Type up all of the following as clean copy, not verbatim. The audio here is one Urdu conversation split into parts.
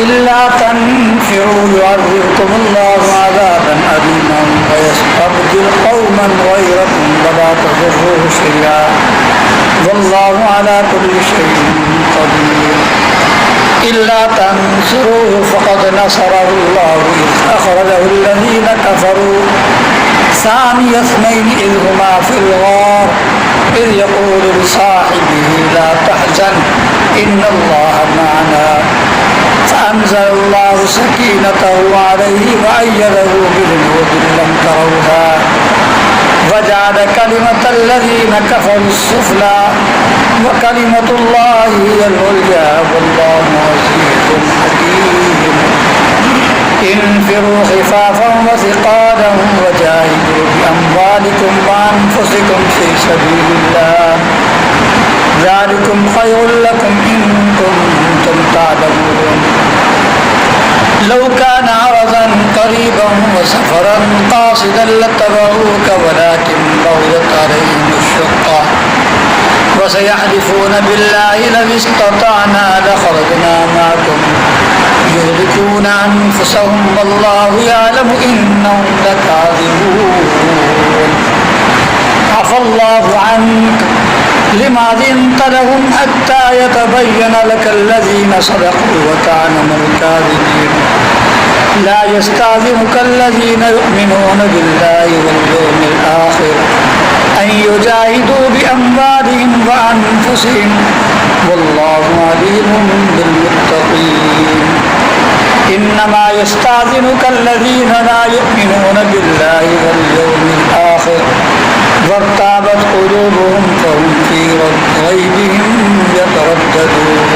إلا تنفروا يعذبكم الله عذابا أليما ويستبدل قوما غيركم ولا تضروه شيئا والله على كل شيء قدير إلا تنصروه فقد نصره الله إذ أخرجه الذين كفروا ثاني اثنين إذ هما في الغار إذ يقول لصاحبه لا تحزن إن الله معنا فأنزل الله سكينته عليه وأيده بجنود لم تروها وجعل كلمة الذين كفروا السفلى وكلمة الله هي العليا والله عزيز حكيم انفروا خفافا وثقالا وجاهدوا بأموالكم وأنفسكم في سبيل الله ذلكم خير لكم إن كنتم تعلمون لو كان عرضا قريبا وسفرا قاصدا لاتبعوك ولكن بعدت عليهم الشقة وسيحلفون بالله لو استطعنا لخرجنا معكم يهلكون أنفسهم والله يعلم إنهم لكاذبون عفى الله عنك لما أذنت لهم حتى يتبين لك الذين صدقوا وتعلم الكاذبين لا يستأذنك الذين يؤمنون بالله واليوم الآخر أن يجاهدوا بأموالهم وأنفسهم والله عليم بالمتقين إنما يستأذنك الذين لا يؤمنون بالله واليوم الآخر وارتابت قلوبهم فهم في ريبهم يترددون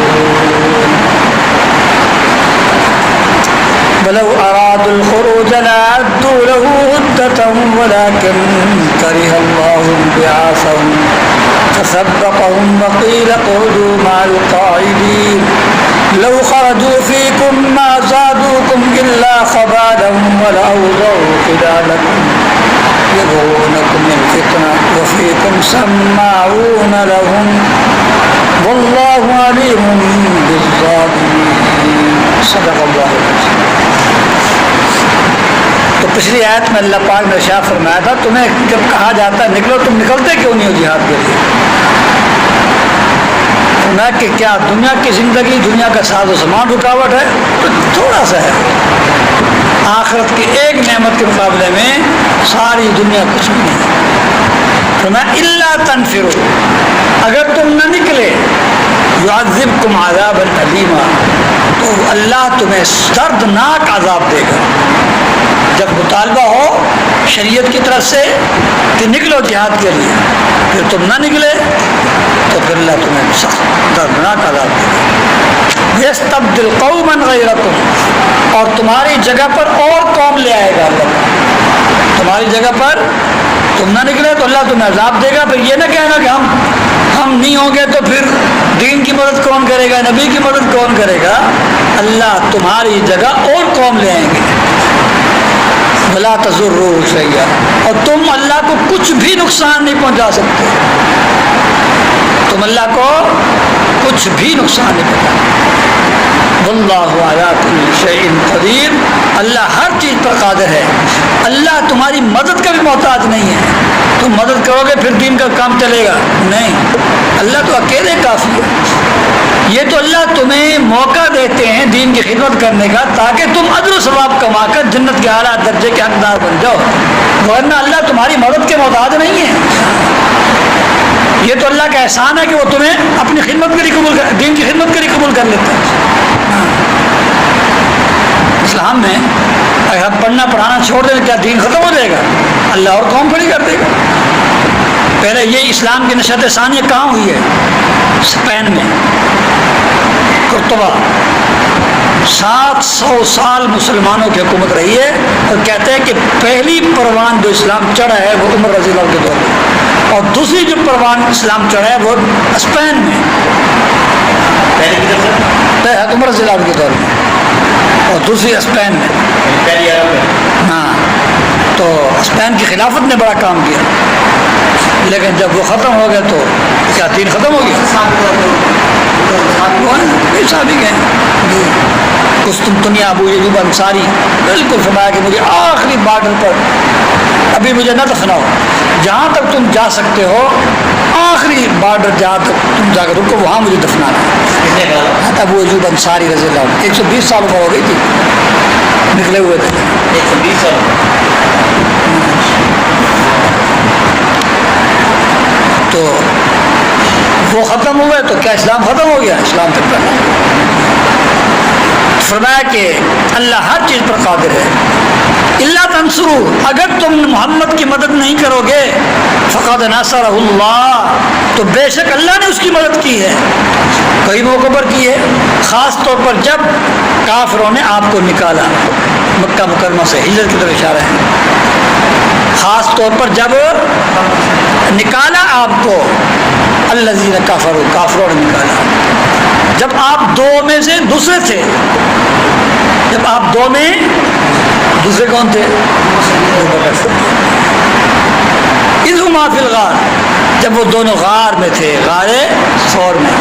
ولو أرادوا الخروج لأعدوا له عدة ولكن كره الله بعاثهم فثبطهم وقيل اقعدوا مع القاعدين لو خرجوا فيكم ما زادوكم إلا خبالا ولأوضعوا خلالكم يبغونكم الفتنة وفيكم سماعون لهم والله عليم بالظالمين صدق اللہ العظیم. تو پچھلی آیت میں اللہ پاک نے ارشاد فرمایا تھا تمہیں جب کہا جاتا ہے نکلو تم نکلتے کیوں نہیں ہو جہاد کے لیے؟ فرمایا کہ کیا دنیا کی زندگی دنیا کا ساز و سامان رکاوٹ ہے؟ تو تھوڑا سا ہے. آخرت کی ایک نعمت کے مقابلے میں ساری دنیا کچھ بھی نہیں. فرمایا الا تنفروا اگر تم نہ نکلے یعذبکم عذابا الیما تو اللہ تمہیں دردناک عذاب دے گا. جب مطالبہ ہو شریعت کی طرف سے کہ نکلو جہاد کے لیے پھر تم نہ نکلے تو پھر اللہ تمہیں سخت دردناک عذاب دے گا. یستبدل قوما غیرکم اور تمہاری جگہ پر اور قوم لے آئے گا. اللہ تمہاری جگہ پر تم نہ نکلے تو اللہ تمہیں عذاب دے گا. پھر یہ نہ کہنا کہ ہم نہیں ہوں گے تو پھر دین کی مدد کون کرے گا, نبی کی مدد کون کرے گا. اللہ تمہاری جگہ اور قوم لے آئیں گے. بلا تضروہ شیئا اور تم اللہ کو کچھ بھی نقصان نہیں پہنچا سکتے. تم اللہ کو کچھ بھی نقصان نہیں پہنچا. واللہ علی کل شیء قدیر اللہ ہر چیز پر قادر ہے. اللہ تمہاری مدد کا بھی محتاج نہیں ہے. تم مدد کرو گے پھر دین کا کام چلے گا نہیں. اللہ تو اکیلے کافی ہے. یہ تو اللہ تمہیں موقع دیتے ہیں دین کی خدمت کرنے کا تاکہ تم اجر و ثواب کما کر جنت کے اعلیٰ درجے کے حقدار بن جاؤ. ورنہ اللہ تمہاری مدد کے محتاج نہیں ہے. یہ تو اللہ کا احسان ہے کہ وہ تمہیں اپنی خدمت کے لیے قبول دین کی خدمت کے لیے قبول کر لیتا ہے. اسلام میں اگر پڑھنا پڑھانا چھوڑ دیں کیا دین ختم ہو جائے گا؟ اللہ اور قوم کھڑی کر دے گا. پہلے یہ اسلام کی نشأت ثانیہ کہاں ہوئی ہے؟ اسپین میں قرطبہ. 700 سال مسلمانوں کی حکومت رہی ہے اور کہتے ہیں کہ پہلی پروان جو اسلام چڑھا ہے وہ عمر رضی اللہ کے دور میں اور دوسری جو پروان اسلام چڑھا ہے وہ اسپین میں عمر رضی اللہ کے دور میں اور دوسری اسپین میں. ہاں تو اسپین کی خلافت نے بڑا کام کیا لیکن جب وہ ختم ہو گیا تو کیا دین ختم ہو گیا؟ صحابی گئے جی قسطنطنیہ ابو ایوب انصاری بالکل فرمایا کہ مجھے آخری بارڈر پر ابھی مجھے نہ دفناؤ، جہاں تک تم جا سکتے ہو آخری بارڈر جہاں تک تم جا کر رکو وہاں مجھے دفنانا۔ ابو ایوب انصاری رضی اللہ عنہ 120 سال عمر ہو گئی تھی، نکلے ہوئے تھے 120 سال۔ تو وہ ختم ہوئے تو کیا اسلام ختم ہو گیا؟ اسلام تک پہلا۔ فرمایا کہ اللہ ہر چیز پر قادر ہے۔ اللہ تنصرو، اگر تم محمد کی مدد نہیں کرو گے فقد نصرہ اللہ، تو بے شک اللہ نے اس کی مدد کی ہے، کئی موقع پر کی ہے، خاص طور پر جب کافروں نے آپ کو نکالا مکہ مکرمہ سے، ہجرت کی طرف اشارہ ہے، خاص طور پر جب نکالا آپ کو الذین کفروا، کافروں نے نکالا، جب آپ دو میں سے دوسرے تھے، جب آپ دو میں دوسرے کون تھے؟ اذ ہما فی الغار، جب وہ دونوں غار میں تھے، غار ثور میں،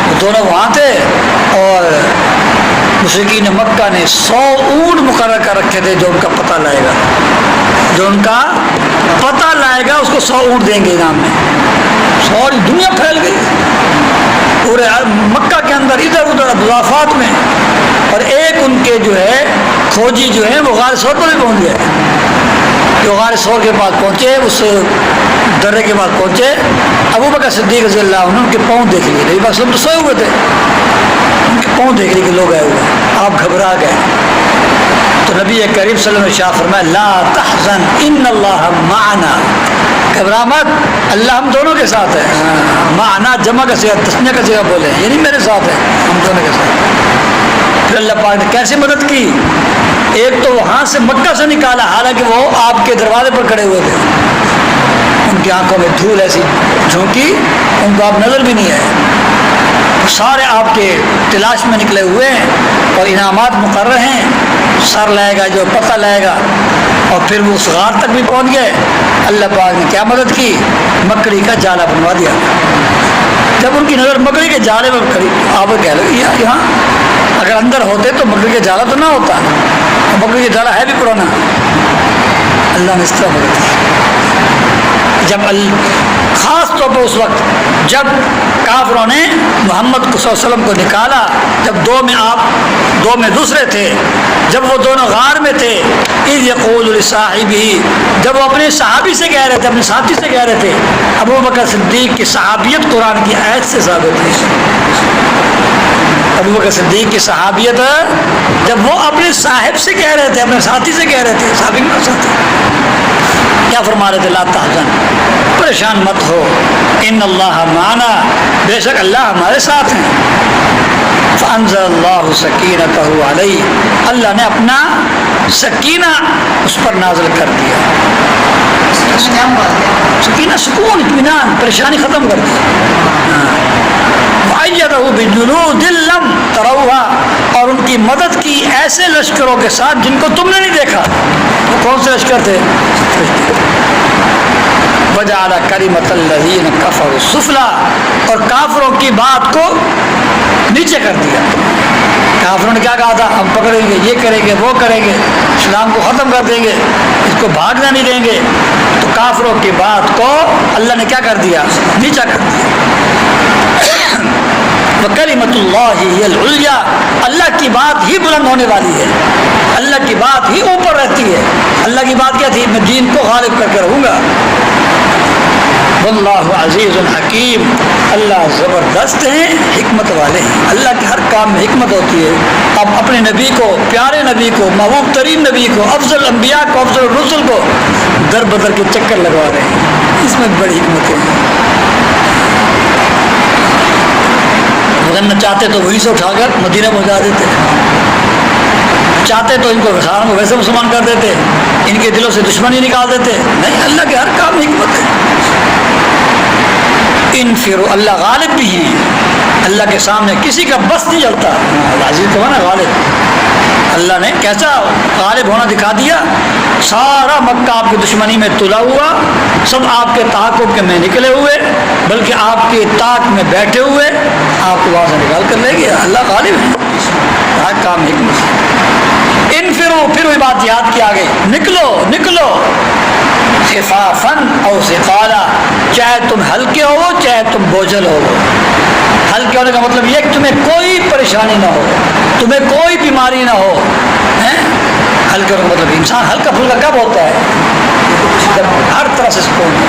وہ دونوں وہاں تھے اور مشرکین مکہ نے 100 اونٹ مقرر کر رکھے تھے جو ان کا پتہ لائے گا، جو ان کا پتہ لائے گا اس کو 100 اونٹ دیں گے انعام میں۔ ساری دنیا پھیل گئی پورے مکہ کے اندر، ادھر ادھر اضافات میں، اور ایک ان کے جو ہے کھوجی جو ہے وہ غار ثور پر بھی پہنچ گئے، جو غار ثور کے پاس پہنچے، اس درے کے پاس پہنچے، ابو بکر صدیق رضی اللہ عنہ ان کے پاؤں دیکھ لیے، نبی پاک تو سوئے ہوئے تھے، ان کے پاؤں دیکھ لیے کہ لوگ آئے ہوئے، آپ گھبرا گئے، تو نبی کریم صلی اللہ علیہ وسلم نے شاہ فرمایا لا تحزن ان اللہ معنا، گھبرا مت، اللہ ہم دونوں کے ساتھ ہے، معنا جمع کا صیغہ تسنیہ کا صیغہ بولے، یعنی میرے ساتھ ہے، ہم دونوں کے ساتھ۔ پھر اللہ پاک نے کیسے مدد کی؟ ایک تو وہاں سے مکہ سے نکالا، حالانکہ وہ آپ کے دروازے پر کھڑے ہوئے تھے، ان کی آنکھوں میں دھول ایسی جھونکی ان کو آپ نظر بھی نہیں آئے، سارے آپ کے تلاش میں نکلے ہوئے ہیں اور انعامات مقرر ہیں، سر لائے گا جو پتہ لائے گا، اور پھر وہ اس غار تک بھی پہنچ گئے۔ اللہ پاک نے کیا مدد کی؟ مکڑی کا جالا بنوا دیا، جب ان کی نظر مکڑی کے جالے پر کھڑی، آپ کہہ لو یہاں اگر اندر ہوتے تو مکڑی کا جالا تو نہ ہوتا، مکڑی کا جالا ہے بھی پرانا، اللہ نے اس طرح مدد کی۔ جب خاص طور پر اس وقت جب کافروں نے محمد صلی اللہ علیہ وسلم کو نکالا، جب دو میں دوسرے تھے، جب وہ دونوں غار میں تھے، اذ یقول لصاحبہ، جب وہ اپنے صحابی سے کہہ رہے تھے، اپنے ساتھی سے کہہ رہے تھے، ابو بکر صدیق کی صحابیت قرآن کی آیت سے ثابت ہے، ابو بکر صدیق کی صحابیت جب وہ اپنے صاحب سے کہہ رہے تھے، اپنے ساتھی سے کہہ رہے تھے، صحابی کے ساتھی کیا فرما رہے تھے؟ لا تحزن، پریشان مت ہو، ان اللہ معنا، بے شک اللہ ہمارے ساتھ ہیں۔ فانزل اللہ سکینتہ علیہ، اللہ نے اپنا سکینہ اس پر نازل کر دیا، سکینہ سکون، اطمینان، پریشانی ختم کر دی۔ وَأَيَّدَهُ بِجُنُودٍ لَّمْ تَرَوْهَا، اور ان کی مدد کی ایسے لشکروں کے ساتھ جن کو تم نے نہیں دیکھا۔ وہ کون سے لشکر تھے؟ وَجَعَلَ كَلِمَةَ الَّذِينَ كَفَرُوا السُّفْلَىٰ، اور کافروں کی بات کو نیچے کر دیا۔ کافروں نے کیا کہا تھا؟ ہم پکڑیں گے، یہ کریں گے، وہ کریں گے، اسلام کو ختم کر دیں گے، اس کو بھاگنا نہیں دیں گے، تو کافروں کی بات کو اللہ نے کیا کر دیا؟ نیچا کر دیا۔ وَكَلِمَةُ اللَّهِ هِيَ الْعُلْيَا، اللہ کی بات ہی بلند ہونے والی ہے، اللہ کی بات ہی اوپر رہتی ہے۔ اللہ کی بات کیا تھی؟ میں دین کو غالب کر کے رہوں گا۔ واللہ عزیز حکیم، اللہ زبردست ہیں، حکمت والے ہیں، اللہ کے ہر کام میں حکمت ہوتی ہے۔ اب اپنے نبی کو، پیارے نبی کو، محبوب ترین نبی کو، افضل انبیاء کو، افضل الرسل کو در بدر کے چکر لگوا رہے ہیں، اس میں بڑی حکمت ہے۔ اگر چاہتے تو وہیں سے اٹھا کر مدینہ پہنچا دیتے، چاہتے تو ان کو ساروں کو ویسے مسلمان کر دیتے، ان کے دلوں سے دشمنی نکال دیتے، نہیں، اللہ کے ہر کام میں حکمت ہے۔ انفروا، اللہ غالب بھی ہیں، اللہ کے سامنے کسی کا بس نہیں چلتا، عزیز کو نا غالب، اللہ نے کیسا غالب ہونا دکھا دیا، سارا مکہ آپ کی دشمنی میں تلا ہوا، سب آپ کے تحقق کے میں نکلے ہوئے، بلکہ آپ کے طاق میں بیٹھے ہوئے آپ کو وہاں سے نکال کر لے گیا. اللہ غالب ہے. ہر کام حکمت سے. انفرو، پھر وہی بات یاد کی آگے، نکلو نکلو، خفافاً او ثقالا، چاہے تم ہلکے ہو چاہے تم بوجھل ہو. ہلکے ہونے کا مطلب یہ کہ تمہیں کوئی پریشانی نہ ہو، تمہیں کوئی بیماری نہ ہو. ہلکے ہونے کا مطلب انسان ہلکا پھلکا کب ہوتا ہے؟ جب ہر طرح سے سکون ہو،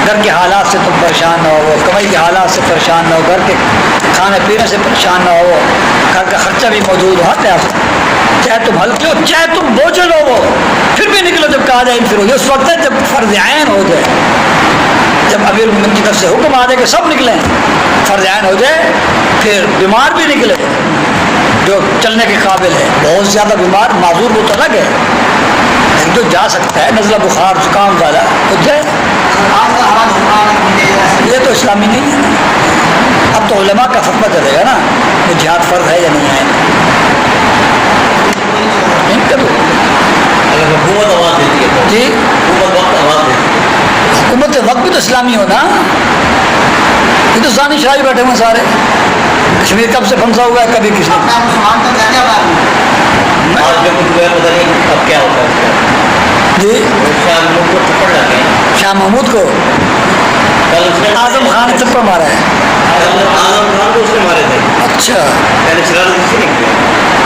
گھر کے حالات سے تم پریشان نہ ہو، کمائی کے حالات سے پریشان نہ ہو، گھر کے کھانے پینے سے پریشان نہ ہو، گھر کا خرچہ بھی موجود ہو. چاہے تم ہلکے ہو چاہے تم بوجھل ہو، پھر بھی نکلو. جب کہا جائے پھر یہ اس وقت ہے جب فرض عین ہو جائے، جب امیر المومنین کی طرف سے حکم آ جائے کہ سب نکلیں، فرض عین ہو جائے. پھر بیمار بھی نکلے جو چلنے کے قابل ہے، بہت زیادہ بیمار معذور وہ تو الگ ہے، لیکن جو جا سکتا ہے نزلہ بخار زکام والا تو جائے. یہ تو اسلامی نہیں ہے. اب تو علماء کا فتویٰ چلے گا نا کہ جہاد فرض ہے یا نہیں ہے. حکومت آواز دیتی ہے جی حکومت وقت آواز دیتی ہے. حکومت وقت بھی تو اسلامی ہونا. یہ تو ثانی شاہی بیٹھے ہوئے سارے. کشمیر کب سے پھنسا ہوا ہے، کبھی کسی آج جو کچھ ہوا ہے پتہ نہیں اب کیا ہوتا ہے. جی شاہ محمود کو تھپڑ لگے ہیں. شاہ محمود کو کل اس نے اعظم خان نے تھپڑ مارا ہے. اعظم خان کو اس نے مارے تھے. اچھا پہلے شرارت اس سے نکلی،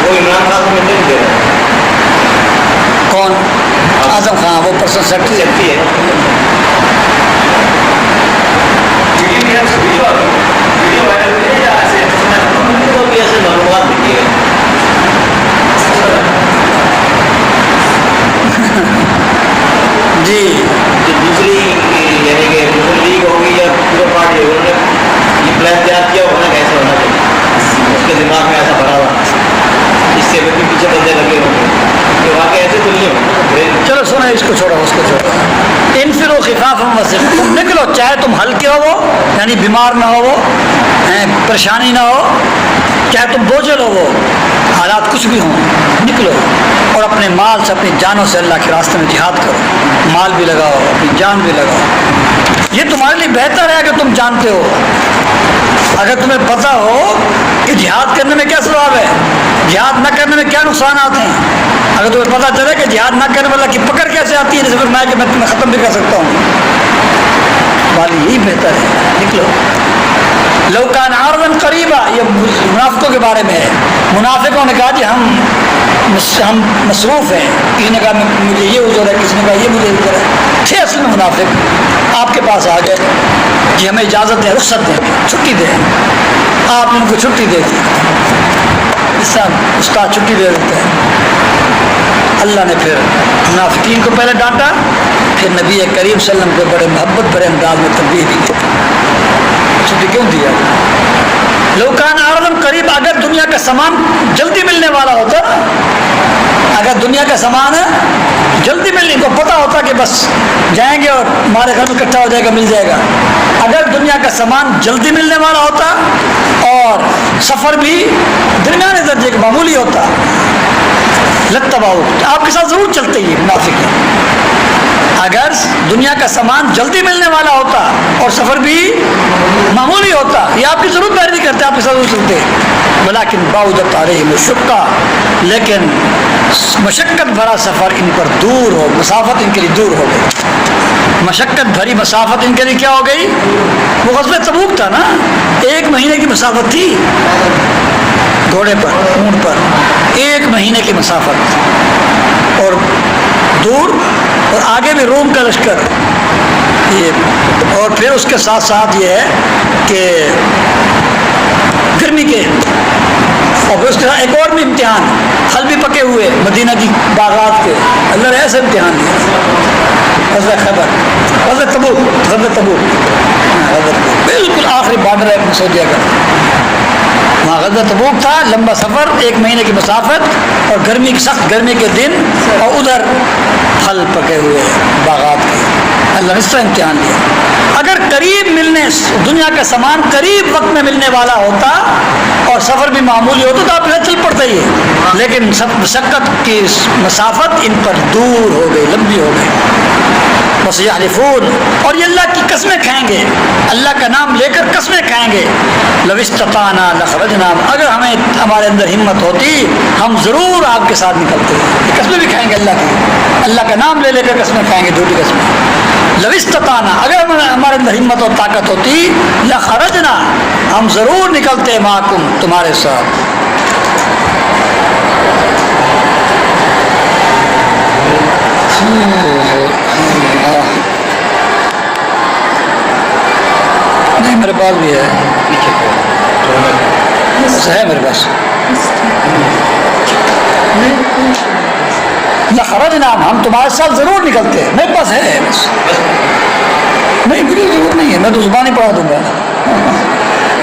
وہ عمران خان کو نہیں دے رہا ہے. کون؟ اعظم خان، وہ پرسنل سیکرٹری ہے. سیکٹری بھی ایسے معلومات دیتی ہے. جی دوسری یعنی کہ مسلم لیگ ہوگی یا پورا پارٹی ہوگی، انہوں نے یہ پلان تیار کیا ہونا کیسے ہونا چاہیے، اس کے دماغ میں ایسا بھرا ہوا، اس سے بھی پیچھے بندے لگے ہوں گے کہ واقعی ایسے تو نہیں ہو. چلو سنو، اس کو چھوڑو اس کو چھوڑو. انفرو خفافا وثقالا، تم نکلو چاہے تم ہلکے ہو یعنی بیمار نہ ہو، پریشانی نہ ہو، چاہے تم بوجھل ہو، حالات کچھ بھی ہوں، نکلو اور اپنے مال سے اپنی جانوں سے اللہ کے راستے میں جہاد کرو. مال بھی لگاؤ، اپنی جان بھی لگاؤ. یہ تمہارے لیے بہتر ہے کہ تم جانتے ہو. اگر تمہیں پتہ ہو کہ جہاد کرنے میں کیا ثواب ہے، جہاد نہ کرنے میں کیا نقصانات ہیں، اگر تمہیں پتہ چلے کہ جہاد نہ کرنے والا کی پکڑ کیسے آتی ہے، جیسے فرمایا کہ میں تمہیں ختم بھی کر سکتا ہوں، والی یہی بہتر ہے. نکلو. لو کان عرضا قریبا، یہ منافقوں کے بارے میں ہے. منافقوں نے کہا جی ہم مصروف ہیں، کسی نے کہا مجھے یہ عذر ہے، کسی نے کہا یہ مجھے عذر ہے. تھے اصل میں منافق، آپ کے پاس آ گئے جی ہمیں اجازت دیں، رخصت دیں، چھٹی دیں. آپ نے ان کو چھٹی دے دی، اس طرح استاد چھٹی دے دیتا ہے. اللہ نے پھر منافقین کو پہلے ڈانٹا، پھر نبی کریم صلی اللہ علیہ وسلم کو بڑے محبت بڑے انداز میں تنبیہ دی. چھٹی کیوں دیا؟ لو کان عرضا قریب، اگر دنیا کا سامان جلدی ملنے والا ہوتا، اگر دنیا کا سامان ہے جلدی ملنے کو پتہ ہوتا کہ بس جائیں گے اور ہمارے گھر میں اکٹھا ہو جائے گا، مل جائے گا. اگر دنیا کا سامان جلدی ملنے والا ہوتا اور سفر بھی درمیانے درجے کا معمولی ہوتا، لتباؤ، آپ کے ساتھ ضرور چلتے ہی منافق. اگر دنیا کا سامان جلدی ملنے والا ہوتا اور سفر بھی معمولی ہوتا، یہ آپ کی ضرورت پیروی کرتے، آپ کے ساتھ چلتے. ولیکن بعدت علیہم الشقہ، لیکن مشقت بھرا سفر ان پر دور ہو، مسافت ان کے لیے دور ہو گئی. مشقت بھری مسافت ان کے لیے کیا ہو گئی؟ وہ غزوہ تبوک تھا نا، 1 مہینے کی مسافت تھی، گھوڑے پر، اونٹ پر 1 مہینے کی مسافت، اور دور، اور آگے بھی روم کا لشکر. یہ اور پھر اس کے ساتھ ساتھ یہ ہے کہ گرمی کے، اور پھر اس کے ساتھ ایک اور بھی امتحان، پھل بھی پکے ہوئے مدینہ کی باغات کے. اللہ نے ایسے امتحان دیا. غزوہ خیبر، غزوہ تبوک، غزوہ تبوک بالکل آخری بارڈر ہے سعودیہ کا. وہاں غزوہ تبوک تھا، لمبا سفر، 1 مہینے کی مسافت، اور گرمی کی سخت گرمی کے دن، اور ادھر پھل پکے ہوئے باغات کے. اللہ نے اس طرح امتحان لیا. اگر قریب ملنے، دنیا کا سامان قریب وقت میں ملنے والا ہوتا اور سفر بھی معمولی ہوتا تو آپ پھر چل پڑتا ہی ہے، لیکن مشقت کی مسافت ان پر دور ہو گئی، لمبی ہو گئی. بس یحلفون، اور یہ اللہ کی قسمیں کھائیں گے، اللہ کا نام لے کر قسمیں کھائیں گے، لو استطعنا لخرجنا، اگر ہمیں ہمارے اندر ہمت ہوتی ہم ضرور آپ کے ساتھ نکلتے. یہ قسمیں بھی کھائیں گے اللہ کی، اللہ کا نام لے لے کر قسمیں کھائیں گے، جھوٹی قسمیں. لو استطعنا، اگر ہمارے اندر ہمت اور طاقت ہوتی لخرجنا، ہم ضرور نکلتے معکم، تمہارے ساتھ. نہیں میرے پاس بھی ہے، ہے میرے پاس. لخرجنا، ہم تمہارے ساتھ ضرور نکلتے، میرے پاس ہے بس. نہیں مجھے ضرورت نہیں ہے، میں تو زبان ہی پڑھا دوں گا.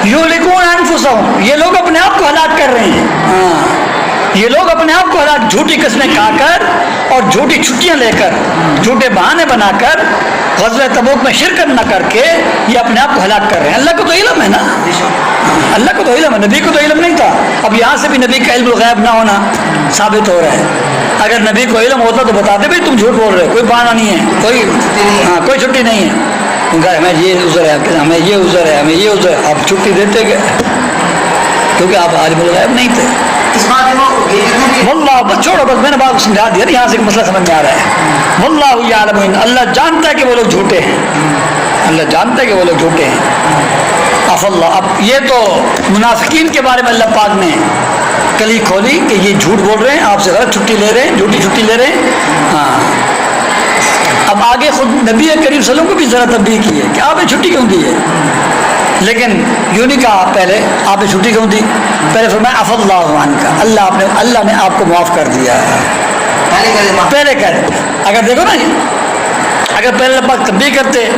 یہلکون انفسہم، یہ لوگ اپنے آپ کو ہلاک کر رہے ہیں. ہاں یہ لوگ اپنے آپ کو ہلاک، جھوٹی قسمیں کھا کر اور جھوٹی چھٹیاں لے کر، جھوٹے بہانے بنا کر، غزوہ تبوک میں شرکت نہ کر کے یہ اپنے آپ کو ہلاک کر رہے ہیں. اللہ کو تو علم ہے نا، اللہ کو تو علم ہے، نبی کو تو علم نہیں تھا. اب یہاں سے بھی نبی کا علم الغیب نہ ہونا ثابت ہو رہا ہے. اگر نبی کو علم ہوتا تو بتاتے بھائی تم جھوٹ بول رہے ہو، کوئی بہانہ نہیں ہے، کوئی چھٹی نہیں ہے. ہمیں یہ عذر ہے، ہمیں یہ عذر ہے، ہمیں یہ عذر ہے. آپ چھٹی دیتے گئے کیونکہ آپ عالم الغیب نہیں تھے. واللہ، بس چھوڑو، بس میں نے بات سمجھا دیا، یہاں سے مسئلہ سمجھ میں آ رہا ہے. واللہ یعلم، اللہ جانتا ہے کہ وہ لوگ جھوٹے ہیں، اللہ جانتا ہے کہ وہ لوگ جھوٹے ہیں. عفا اللہ، اب یہ تو منافقین کے بارے میں اللہ پاک نے کلی کھولی کہ یہ جھوٹ بول رہے ہیں، آپ سے غلط چھٹی لے رہے ہیں، جھوٹی چھٹی لے رہے ہیں. ہاں اب آگے خود نبی کریم صلی اللہ علیہ وسلم کو بھی ذرا تنبیہ کی ہے کہ آپ نے چھٹی کیوں دی ہے. لیکن یوں نہیں کہا پہلے آپ نے چھٹی کیوں دی، پہلے فرمایا عفا اللہ عنک، اللہ نے آپ کو معاف کر دیا ہے. پہلے کہہ رہے اگر دیکھو نا، اگر پہلے اللہ تنبیہ کرتے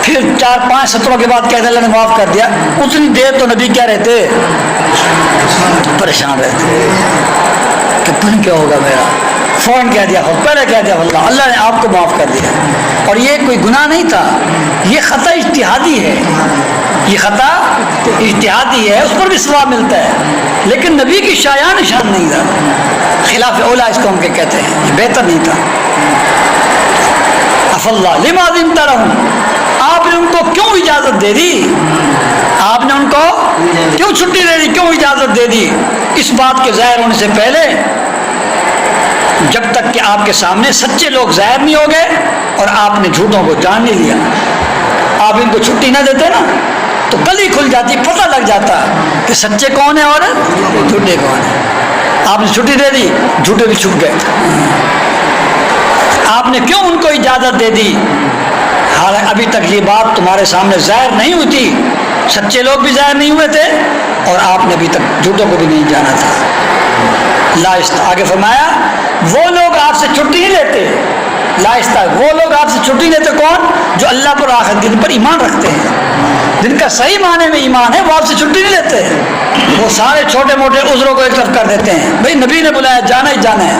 پھر 4-5 سطروں کے بعد کہتے اللہ نے معاف کر دیا، اتنی دیر تو نبی کیا رہتے، پریشان رہتے کہ پتہ کیا ہوگا میرا. فوراً کہہ دیا، پہلے کہہ دیا اللہ نے آپ کو معاف کر دیا. اور یہ کوئی گناہ نہیں تھا، یہ خطا اجتہادی ہے، یہ خطا اجتہادی ہے، اس پر بھی ثواب ملتا ہے، لیکن نبی کی شایان نشان نہیں تھا. خلاف اولا اس کو ہم کہتے ہیں، یہ بہتر نہیں تھا. عفا اللہ لما اذنت لهم، آپ نے ان کو کیوں اجازت دے دی، آپ نے ان کو کیوں چھٹی دے دی، کیوں اجازت دے دی، اس بات کے ظاہر ہونے سے پہلے، جب تک کہ آپ کے سامنے سچے لوگ ظاہر نہیں ہو گئے اور آپ نے جھوٹوں کو جان نہیں لیا. آپ ان کو چھٹی نہ دیتے نا تو گلی کھل جاتی، پتہ لگ جاتا کہ سچے کون ہیں اور جھوٹے کون ہیں. آپ نے چھٹی دے دی، جھوٹے بھی چھپ گئے. آپ نے کیوں ان کو اجازت دے دی، حالانکہ ابھی تک یہ بات تمہارے سامنے ظاہر نہیں ہوئی تھی، سچے لوگ بھی ظاہر نہیں ہوئے تھے اور آپ نے ابھی تک جھوٹوں کو بھی نہیں جانا تھا. آگے فرمایا وہ لوگ آپ سے چھٹی نہیں لیتے، لائستہ وہ لوگ آپ سے چھٹی لیتے کون، جو اللہ پر آخرت کے دن پر ایمان رکھتے ہیں، جن کا صحیح معنی میں ایمان ہے، وہ آپ سے چھٹی نہیں لیتے. وہ سارے چھوٹے موٹے عذروں کو ایک طرف کر دیتے ہیں، بھئی نبی نے بلایا جانا ہی جانا ہے.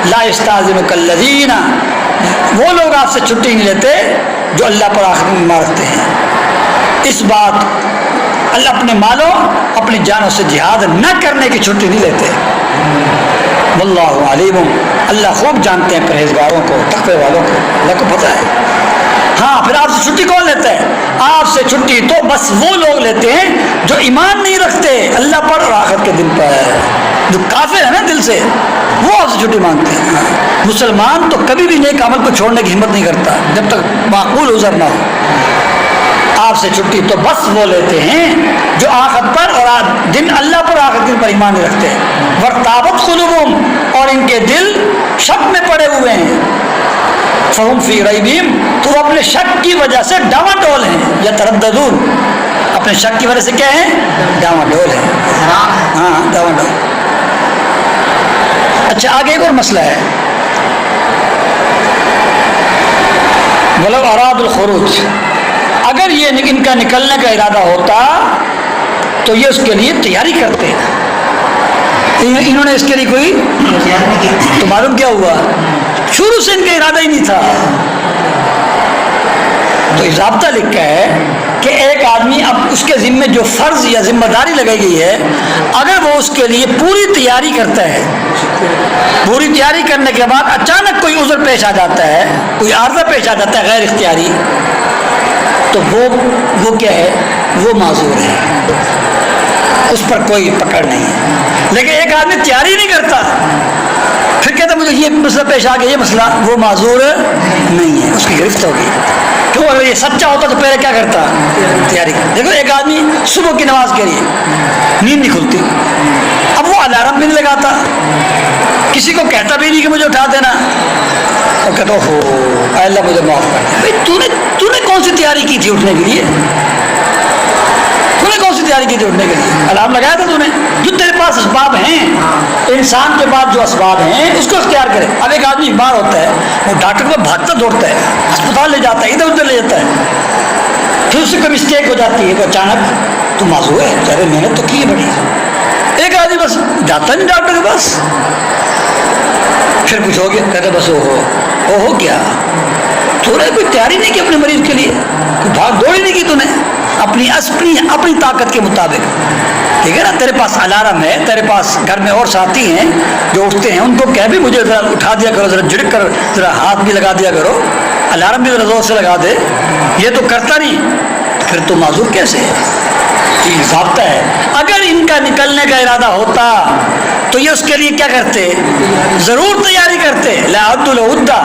لا یستأذنک الذین، وہ لوگ آپ سے چھٹی نہیں لیتے جو اللہ پر آخرت میں ایمان رکھتے ہیں. اس بات اللہ اپنے مالوں اپنی جانوں سے جہاد نہ کرنے کی چھٹی نہیں لیتے. واللہ علیم، اللہ خوب جانتے ہیں پرہیزگاروں کو، تقوی والوں کو، اللہ کو پتہ ہے. ہاں پھر آپ سے چھٹی کون لیتا ہے، آپ سے چھٹی تو بس وہ لوگ لیتے ہیں جو ایمان نہیں رکھتے اللہ پر اور آخرت کے دن پر، جو کافر ہے نا دل سے، وہ آپ سے چھٹی مانگتے ہیں. مسلمان تو کبھی بھی نیک عمل کو چھوڑنے کی ہمت نہیں کرتا جب تک معقول عذر نہ ہو. آپ سے چھٹی تو بس وہ لیتے ہیں جو آخرت پر اور دن اللہ پر آخرت دن پر ایمان نہیں رکھتے. وارتابت قلوبہم، اور ان کے دل شک میں پڑے ہوئے ہیں. فہم فی ریبہم، تو وہ اپنے شک کی وجہ سے ڈاواں ڈول ہیں. یا ترددون، اپنے شک کی وجہ سے کیا ہیں، ڈاواں ڈول ہیں. ہاں ڈاواں ڈول. اچھا آگے ایک اور مسئلہ ہے، ولو اراد الخروج، اگر یہ ان کا نکلنے کا ارادہ ہوتا تو یہ اس کے لیے تیاری کرتے ہیں. انہوں نے اس کے لیے کوئی تو معلوم کیا ہوا، شروع سے ان کا ارادہ ہی نہیں تھا. تو ضابطہ لکھا ہے کہ ایک آدمی اب اس کے ذمے جو فرض یا ذمہ داری لگائی گئی ہے، اگر وہ اس کے لیے پوری تیاری کرتا ہے، پوری تیاری کرنے کے بعد اچانک کوئی عذر پیش آ جاتا ہے، کوئی عارضہ پیش آ جاتا ہے غیر اختیاری، تو وہ کیا ہے؟ وہ معذور ہے، اس پر کوئی پکڑ نہیں ہے۔ لیکن ایک آدمی تیاری نہیں کرتا، پھر کہتا مجھے یہ مسئلہ پیش آ گیا، یہ مسئلہ، وہ معذور نہیں ہے، اس کی گرفت ہوگی۔ کیوں؟ اگر یہ سچا ہوتا تو پہلے کیا کرتا؟ تیاری کرتا۔ دیکھو ایک آدمی صبح کی نماز کے لیے نیند نہیں کھلتی، اب وہ الارم بھی نہیں لگاتا، کسی کو کہتا بھی نہیں کہ مجھے اٹھا دینا، اور کہتا ہو اے اللہ مجھے معاف کر دے۔ بھائی تو نے کون سی تیاری کی تھی اٹھنے کے لیے؟ تو نے کون سی تیاری کی تھی اٹھنے کے لیے؟ الارم لگایا تھا تو نے؟ جو تیرے پاس اسباب ہیں، انسان کے پاس جو اسباب ہیں اس کو اختیار کرے۔ اب ایک آدمی بیمار ہوتا ہے، وہ ڈاکٹر کو بھاگتا دوڑتا ہے، اسپتال لے جاتا ہے، ادھر ادھر لے جاتا ہے، پھر اس سے کوئی مسٹیک ہو جاتی ہے تو اچانک تو معذور ہے، بیچارے محنت تو کی ہے بڑی۔ ایک آدمی بس جاتا نہیں ڈاکٹر کے پاس، پھر کچھ ہو گیا، کہتے بس ہو گیا، تو نے کوئی تیاری نہیں کی اپنے مریض کے لیے، کوئی بھاگ دوڑ ہی نہیں کی تو نے اپنی طاقت کے مطابق، ٹھیک ہے نا؟ تیرے پاس الارم ہے، تیرے پاس گھر میں اور ساتھی ہیں جو اٹھتے ہیں، ان کو کہہ بھی مجھے ذرا اٹھا دیا کرو، ذرا جھڑک کر ذرا ہاتھ بھی لگا دیا کرو، الارم بھی ذرا زور سے لگا دے، یہ تو کرتا نہیں، پھر تو معذور کیسے ہے؟ ضابطہ ہے۔ اگر ان کا نکلنے کا ارادہ ہوتا تو یہ اس کے لیے کیا کرتے؟ ضرور تیاری کرتے، لا عد العدہ،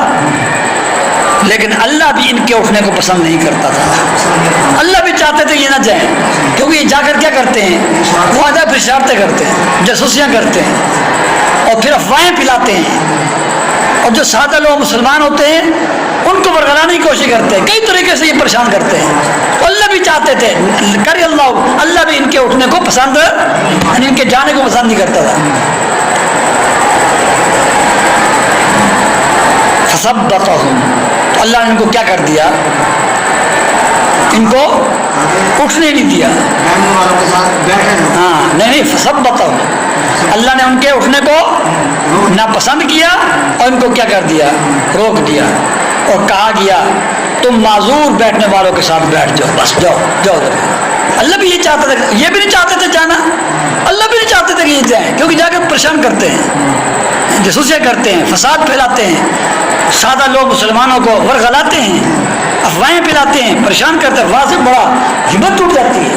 لیکن اللہ بھی ان کے اٹھنے کو پسند نہیں کرتا تھا۔ اللہ بھی چاہتے تھے یہ نہ جائیں، کیونکہ یہ جا کر کیا کرتے ہیں؟ وہاں جا پھر شرارتیں کرتے ہیں، جاسوسیاں کرتے ہیں، اور پھر افواہیں پھیلاتے ہیں، اور جو سادہ لوگ مسلمان ہوتے ہیں ان کو برگلانے کی کوشش کرتے ہیں، کئی طریقے سے یہ پریشان کرتے ہیں۔ اللہ بھی چاہتے تھے، اللہ بھی ان کے اٹھنے کو پسند، یعنی ان کے جانے کو پسند نہیں کرتا تھا۔ فثبتهم، تو اللہ نے ان کو کیا کر دیا؟ ان کو اٹھنے نہیں دیا۔ ہاں نہیں، فثبتهم، اللہ نے ان کے اٹھنے کو ناپسند کیا اور ان کو کیا کر دیا؟ روک دیا، اور کہا گیا تم معذور بیٹھنے والوں کے ساتھ بیٹھ جاؤ، بس جاؤ۔ اللہ بھی یہ چاہتا تھا، یہ بھی نہیں چاہتے تھے جانا، اللہ بھی نہیں چاہتے تھے کہ یہ جائیں، کیونکہ جا کے پریشان کرتے ہیں، جاسوسیاں کرتے ہیں، فساد پھیلاتے ہیں، سادہ لوگ مسلمانوں کو ورغلاتے ہیں، افواہیں پھیلاتے ہیں، پریشان کرتے ہیں، وہاں سے بڑا ہمت ٹوٹ جاتی ہے۔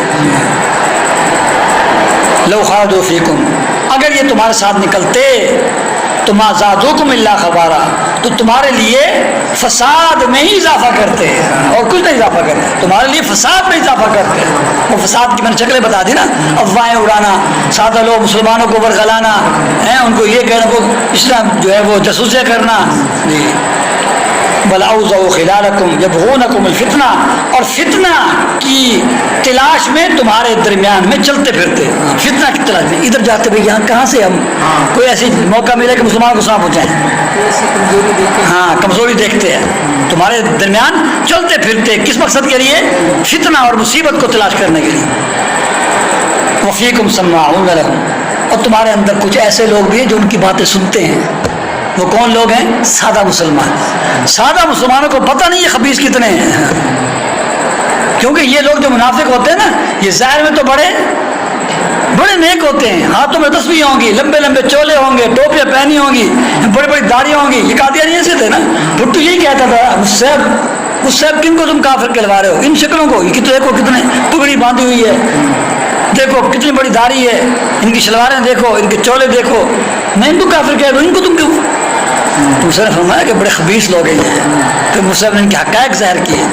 لو خرجوا فیکم، اگر یہ تمہارے ساتھ نکلتے تو ما زادوکم الا خبارا، تو تمہارے لیے فساد میں ہی اضافہ کرتے ہیں اور کچھ نہیں اضافہ کرتے، تمہارے لیے فساد میں اضافہ کرتے ہیں۔ وہ فساد کی میں نے شکلیں بتا دی نا، افواہیں اڑانا، سادہ لوگ مسلمانوں کو ورغلانا، ان کو یہ کہنا، وہ اسلام جو ہے وہ جاسوسیاں کرنا، جی بل اوضعوا خلالکم یبغونکم الفتنہ، اور فتنہ کی تلاش میں تمہارے درمیان میں چلتے پھرتے، فتنہ کی تلاش میں ادھر جاتے، بھائی یہاں کہاں سے ہم کوئی ایسی موقع ملے کہ مسلمان کو سانپ ہو جائیں، ہاں کمزوری دیکھتے ہیں، تمہارے درمیان چلتے پھرتے، کس مقصد کے لیے؟ فتنہ اور مصیبت کو تلاش کرنے کے لیے۔ وفیکم سماعون لہم، اور تمہارے اندر کچھ ایسے لوگ بھی ہیں جو ان کی باتیں سنتے ہیں۔ وہ کون لوگ ہیں؟ سادہ مسلمان۔ سادہ مسلمانوں کو پتہ نہیں یہ خبیث کتنے ہیں، کیونکہ یہ لوگ جو منافق ہوتے ہیں نا، یہ ظاہر میں تو بڑے نیک ہوتے ہیں، ہاتھوں میں تسبیح ہوں گی، لمبے لمبے چولے ہوں گے، ٹوپیاں پہنی ہوں گی، بڑی بڑی داڑیاں ہوں گی۔ یہ قادیانی ایسے تھے نا، بھٹو یہی کہتا تھا، اس صاحب کن کو تم کافر کہلوا رہے ہو؟ ان شکلوں کو، یہ دیکھو کتنے پگڑی باندھی ہوئی ہے، دیکھو کتنی بڑی داڑھی ہے، ان کی شلواریں دیکھو، ان کے چولے دیکھو، میں ان کو کافر کہہ دوں، ان کو تم کیوں؟ دوسرے نے فرمایا کہ بڑے خبیث لوگ ہیں یہ۔ پھر مصعب نے ان کے حقائق ظاہر کیے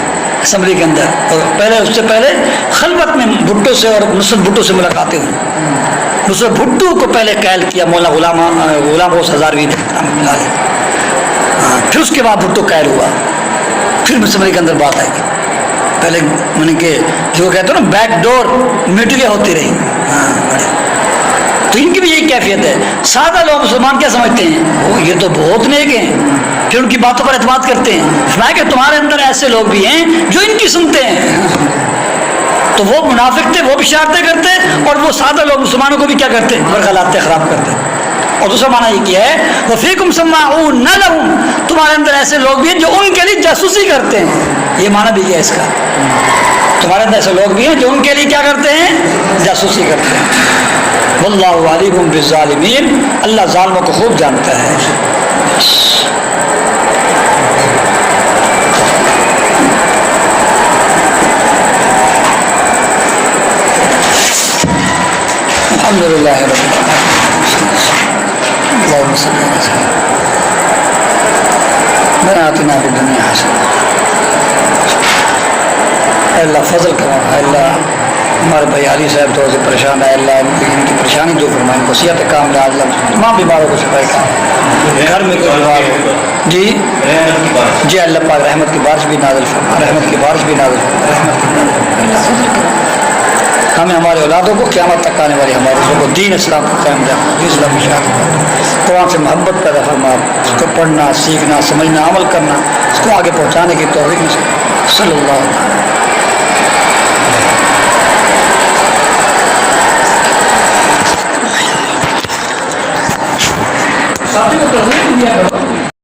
اسمبلی کے اندر، اور اس سے پہلے خلوت میں بھٹو سے اور نصرت بھٹو سے ملاقاتیں ہوئی۔ نصرت بھٹو کو پہلے قائل کیا مولانا غلام غوث ہزاروی نے، پھر اس کے بعد بھٹو قائل ہوا، پھر اسمبلی کے اندر بات آئی۔ پہلے میں نے کہ جو کہتے ہیں نا بیک ڈور میٹنگیں ہوتی رہی، تو ان کی بھی یہی کیفیت ہے۔ سادہ لوگ مسلمان کیا سمجھتے ہیں؟ یہ تو بہت نیک ہیں، پھر ان کی باتوں پر اعتماد کرتے ہیں۔ فرمایا کہ تمہارے اندر ایسے لوگ بھی ہیں جو ان کی سنتے ہیں، تو وہ منافق تھے، وہ بھی شرارتیں کرتے، اور وہ سادہ لوگ مسلمانوں کو بھی کیا کرتے؟ ورغلاتے، خراب کرتے۔ اور دوسرا معنی یہ کیا ہے وفیکم سماعون لہم، تمہارے اندر ایسے لوگ بھی ہیں جو ان کے لیے جاسوسی کرتے ہیں، یہ معنی بھی کیا ہے اس کا، تمہارے اندر ایسے لوگ بھی ہیں جو ان کے لیے کیا کرتے ہیں، جاسوسی کرتے ہیں۔ واللہ علیم بالظالمین، اللہ ظالموں کو خوب جانتا ہے۔ الحمدللہ رب العالمین، اللہم صلی اللہ علیہ وسلم، ربنا آتنا فی الدنیا حسنہ، اے اللہ فضل کرو، اے اللہ ہمارے بھائی علی صاحب تو سے پریشان ہے، اللہ ان کی پریشانی دور فرمائے، ان کو صحت کاملہ، اللہ تمام بیماروں کو شفا کام، گھر میں کوئی بیمار ہو جی جی اللہ پاک رحمت کی بارش بھی نازل فرما، رحمت کی بارش بھی نازل فرما، رحمت کی بارش، اللہ فضل کرو، ہمیں ہمارے اولادوں کو قیامت تک آنے والی ہمارے رسول کو دین اسلام کو قائم رکھنا، دین اسلام کی اشاعت کرنا، قرآن سے محبت پیدا فرما، اس کو پڑھنا سیکھنا سمجھنا عمل کرنا، اس کو آگے پہنچانے کی توفیق نصیب صلی اللہ علیہ وسلم۔